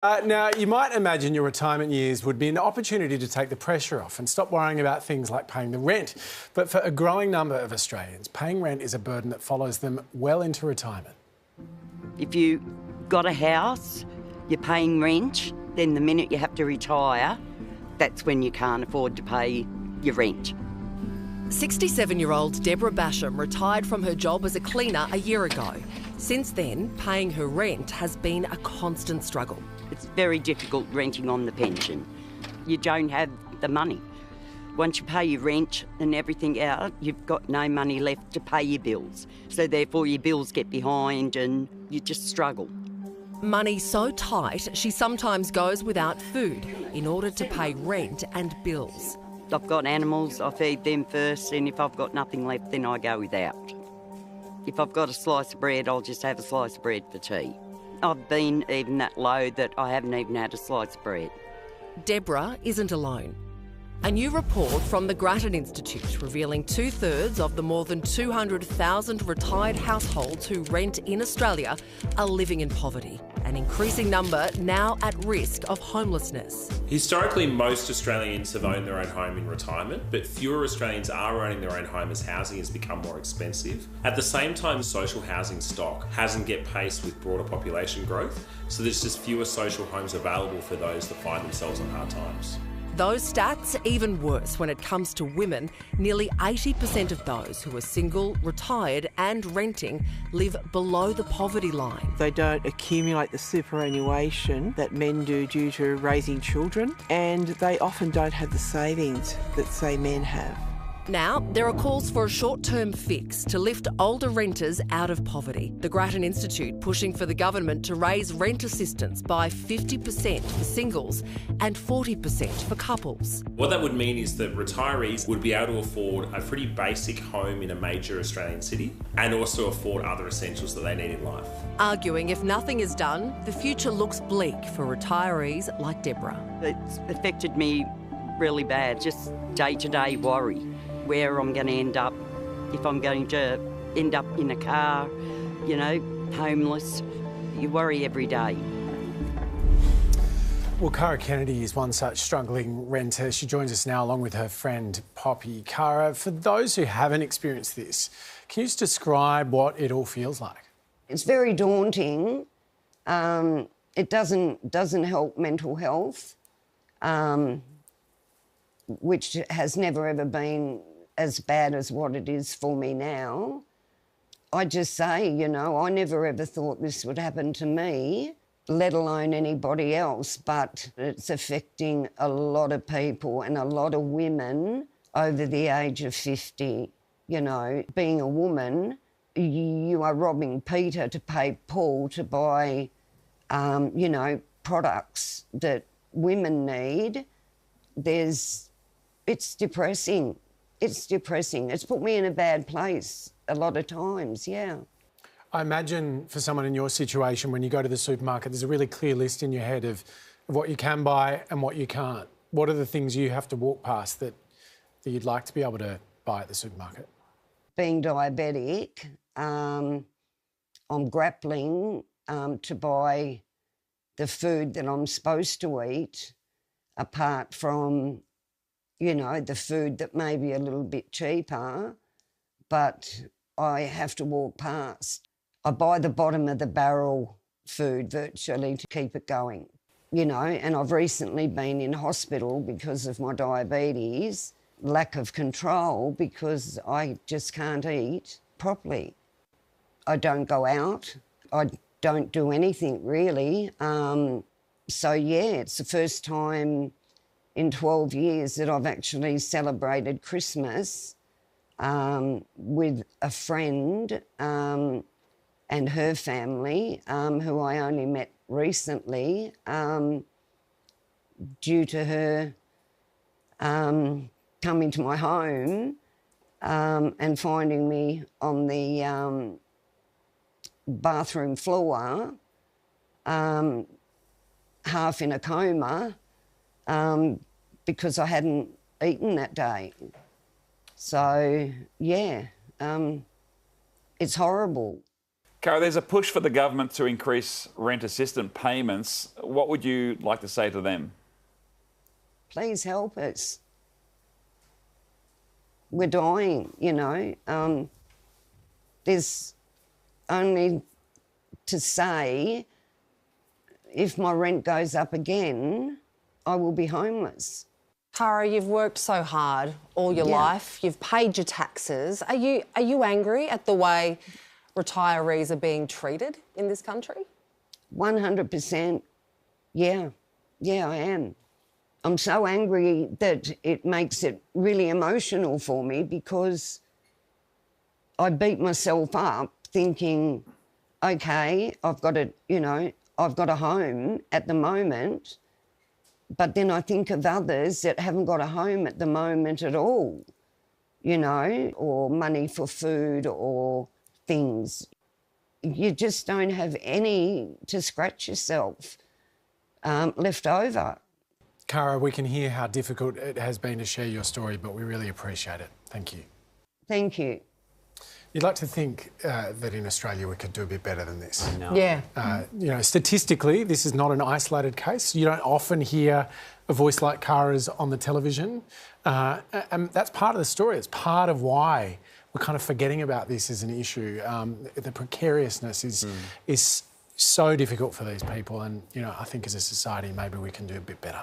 Now, you might imagine your retirement years would be an opportunity to take the pressure off and stop worrying about things like paying the rent. But for a growing number of Australians, paying rent is a burden that follows them well into retirement. If you got a house, you're paying rent, then the minute you have to retire, that's when you can't afford to pay your rent. 67-year-old Deborah Basham retired from her job as a cleaner a year ago. Since then, paying her rent has been a constant struggle. It's very difficult renting on the pension. You don't have the money. Once you pay your rent and everything out, you've got no money left to pay your bills. So therefore your bills get behind and you just struggle. Money so tight, she sometimes goes without food in order to pay rent and bills. I've got animals, I feed them first, and if I've got nothing left, then I go without. If I've got a slice of bread, I'll just have a slice of bread for tea. I've been even that low that I haven't even had a slice of bread. Deborah isn't alone. A new report from the Grattan Institute revealing 2/3 of the more than 200,000 retired households who rent in Australia are living in poverty, an increasing number now at risk of homelessness. Historically, most Australians have owned their own home in retirement, but fewer Australians are owning their own home as housing has become more expensive. At the same time, social housing stock hasn't kept pace with broader population growth, so there's just fewer social homes available for those that find themselves in hard times. Those stats are even worse when it comes to women. Nearly 80% of those who are single, retired and renting live below the poverty line. They don't accumulate the superannuation that men do due to raising children, and they often don't have the savings that, say, men have. Now, there are calls for a short-term fix to lift older renters out of poverty. The Grattan Institute pushing for the government to raise rent assistance by 50% for singles and 40% for couples. What that would mean is that retirees would be able to afford a pretty basic home in a major Australian city and also afford other essentials that they need in life. Arguing if nothing is done, the future looks bleak for retirees like Deborah. It's affected me really bad, just day-to-day worry. Where I'm going to end up, if I'm going to end up in a car, you know, homeless. You worry every day. Well, Cara Kennedy is one such struggling renter. She joins us now along with her friend Poppy. Cara, for those who haven't experienced this, can you just describe what it all feels like? It's very daunting. It doesn't help mental health, which has never ever been as bad as what it is for me now. I just say, you know, I never ever thought this would happen to me, let alone anybody else, but it's affecting a lot of people and a lot of women over the age of 50. You know, being a woman, you are robbing Peter to pay Paul to buy, you know, products that women need. It's depressing. It's depressing. It's put me in a bad place a lot of times, yeah. I imagine for someone in your situation, when you go to the supermarket, there's a really clear list in your head of what you can buy and what you can't. What are the things you have to walk past that you'd like to be able to buy at the supermarket? Being diabetic, I'm grappling to buy the food that I'm supposed to eat, apart from, you know, the food that may be a little bit cheaper, but I have to walk past. I buy the bottom of the barrel food virtually to keep it going, you know, and I've recently been in hospital because of my diabetes, lack of control because I just can't eat properly. I don't go out. I don't do anything really. So, yeah, it's the first time in 12 years that I've actually celebrated Christmas with a friend and her family, who I only met recently, due to her coming to my home and finding me on the bathroom floor, half in a coma, because I hadn't eaten that day. So, yeah, it's horrible. Cara, there's a push for the government to increase rent assistance payments. What would you like to say to them? Please help us. We're dying, you know. There's only to say, if my rent goes up again, I will be homeless. Cara, you've worked so hard all your Yeah. life. You've paid your taxes. Are you angry at the way retirees are being treated in this country? 100%. Yeah. Yeah, I am. I'm so angry that it makes it really emotional for me because I beat myself up thinking, OK, I've got a home at the moment, but then I think of others that haven't got a home at the moment at all, you know, or money for food or things. You just don't have any to scratch yourself left over. Cara, we can hear how difficult it has been to share your story, but we really appreciate it. Thank you. Thank you. You'd like to think that in Australia we could do a bit better than this. Yeah. You know, statistically, this is not an isolated case. You don't often hear a voice like Cara's on the television. And that's part of the story. It's part of why we're kind of forgetting about this as an issue. The precariousness is so difficult for these people. And, you know, I think as a society, maybe we can do a bit better.